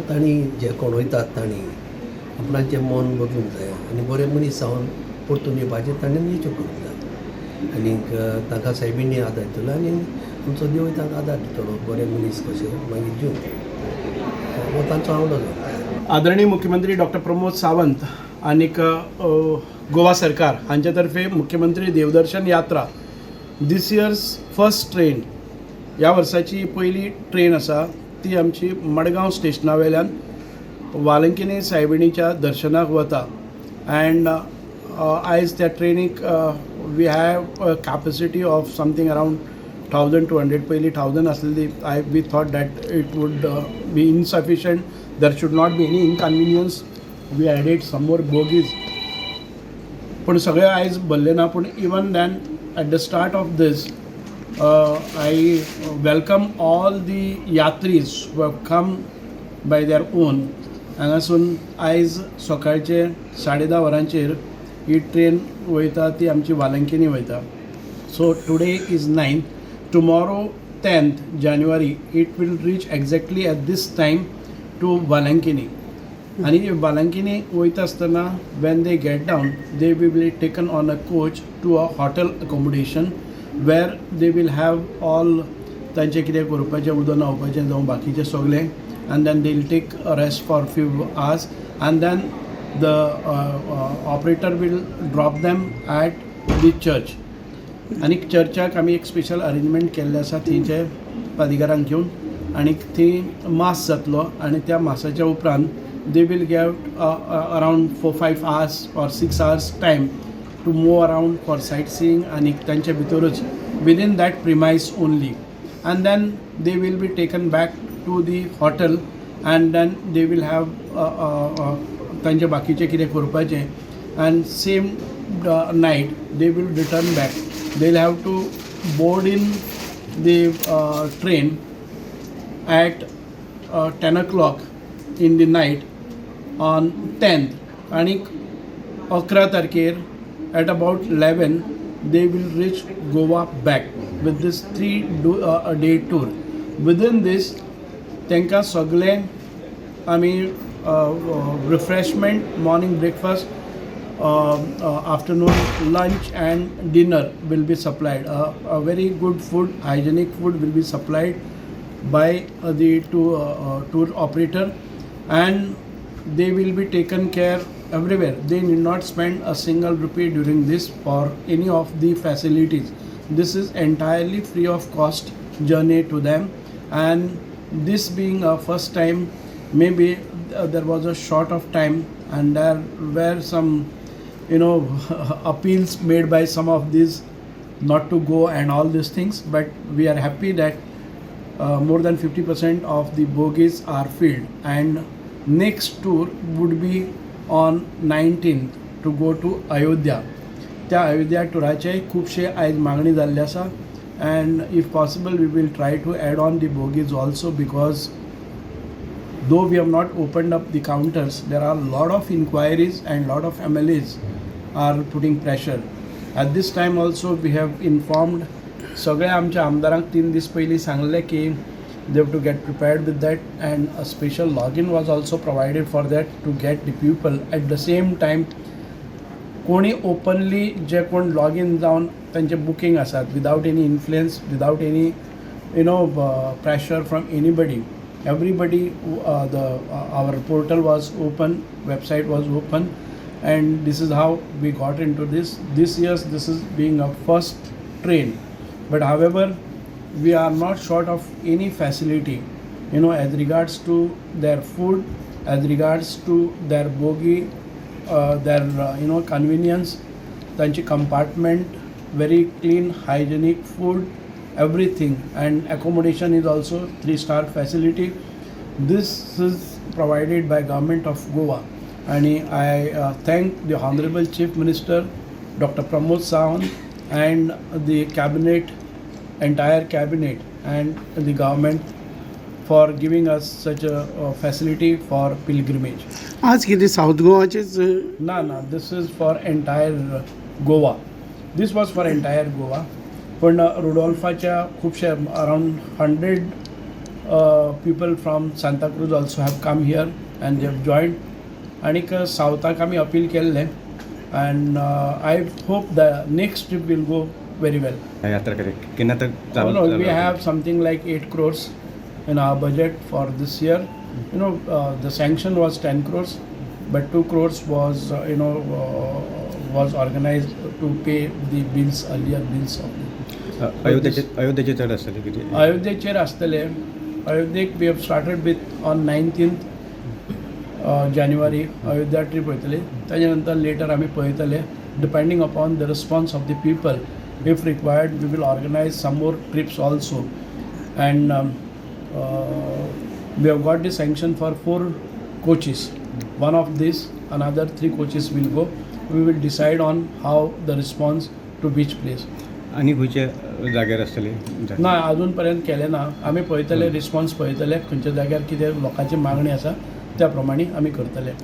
तांणी जे कोण वयतात तांणी आपणाचें मन बदलूंक जाय आनी बरे मनीस जावन परतून येवपाचें ताणें निश्चय करूंक जाय आनीक तांकां सायबीणी आदार दितलो आनी आमचो देव तांकां आदार दितलो बरे मनीस कशे मागीर जीवन हो तांचो आवडो जाता. आदरणीय मुख्यमंत्री डॉक्टर प्रमोद सावंत आनीक गोवा सरकार हांचे तर्फे मुख्यमंत्री देवदर्शन यात्रा दीस इयर्स फर्स्ट ट्रेन ह्या वर्साची पयली ट्रेन आसा ती आमची मडगांव स्टेशना वयल्यान वालंकिनी सायबिणीच्या दर्शनाक वता अँड आयज त्या ट्रेनीक we have capacity of something around 1200 पयली 1000 आसलेली we thought that it would be insufficient there should not be any inconvenience we added some more bogies पूण सगळे आयज भरले ना पूण even then at the start of this I welcome all the yatris who have come by their own. हांगासून आयज सकाळचे 10:30 वरांचेर ही train वयता ती आमची वालंकिनी वयता. So today is 9th. Tomorrow 10th January it will reach exactly at this time to Velankanni. आणि वालंकिनी वयता आसतना when they get down they will be taken on a coach to a hotel accommodation where they will have all तांचे कितें करपाचें उदक न्हांवपाचें जावं बाकीचें सगळें and then they will take a rest for few hours and then the operator will drop them at the church. आनी चर्चाक आमी एक स्पेशल अरेंजमेंट केल्लें आसा थंयचे पादिकारांक घेवन आनीक थंय मास जातलो आनी त्या मासाच्या उपरांत they will get around 4-5 hours or 6 hours time to move around for sightseeing and त्यांच्या भितरूच within that premise only and then they will be taken back to the hotel and then they will have त्यांचे बाकीचे कितें करपाचें and same night they will return back. They will have to board in the train at 10 o'clock in the night on 10th आणि 11 तारखेर at about 11 they will reach Goa back with this 3-day tour. Within this तांकां सगळे आमी refreshment, morning breakfast, afternoon lunch and dinner will be supplied. A very good food, hygienic food will be supplied by the tour operator and they will be taken care everywhere. They need not spend a single rupee during this for any of the facilities. This is entirely free of cost journey to them and this being a first time maybe there was a short of time and there were some appeals made by some of these not to go and all these things, but we are happy that more than 50% of the bogies are filled and next tour would be on 19th to go to Ayodhya. त्या अयोध्या टुराचे खुबशे आयज मागणी जाल्ली आसा and if possible we will try to add on the bogies also because though we have not opened up the counters there are a lot of inquiries and lot of MLAs are putting pressure. At this time also we have informed सगळ्या आमच्या आमदारांक 3 दीस पयलीं सांगलें की they have to get prepared with that and a special login was also provided for that to get the people at the same time कोणी openly जे कोण login जावन त्यांचे बुकींग आसात without any influence without any pressure from anybody. Everybody our portal was open, website was open and this is how we got into this year's this is being a first train, but however we are not short of any facility as regards to their food, as regards to their bogie, their convenience, त्यांची compartment, very clean hygienic food, everything, and accommodation is also 3-star facility. This is provided by government of Goa and I thank the Honorable Chief Minister Dr. Pramod Sawant and the cabinet, entire cabinet and the government for giving us such a facility for pilgrimage. आज किती south गोवाचेच No, this is for entire Goa. This was for entire Goa. पण रुडॉल्फाच्या खूपशा around 100 people from Santacruz also have come here and they have joined आणीक सावथाक आमी appeal केल्लें and I hope the next trip will go very well. यात्रा करे केन्ना तक Oh, चालू no, we have something like 8 crores in our budget for this year. The sanction was 10 crores, but 2 crores was was organized to pay the bills, earlier bills of the अयोध्येचे चड आसतले कितें अयोध्येचेर आसतले. अयोध्येक we have started with on 19th January Ayodhya trip वयतली. ताजे नंतर letter आमी पळयतले depending upon the response of the people. If required, we will organize some more trips also. And we have got the sanction for 4 coaches. One of these, another 3 coaches will go. We will decide on how the response to which place. आनी खंयचे जाग्यार आसतले ना अजून पर्यंत केले ना. आमी पळयतले रिस्पॉन्स पळयतले खंयच्या जाग्यार कितें लोकांची मागणी आसा त्या प्रमाणे आमी करतले.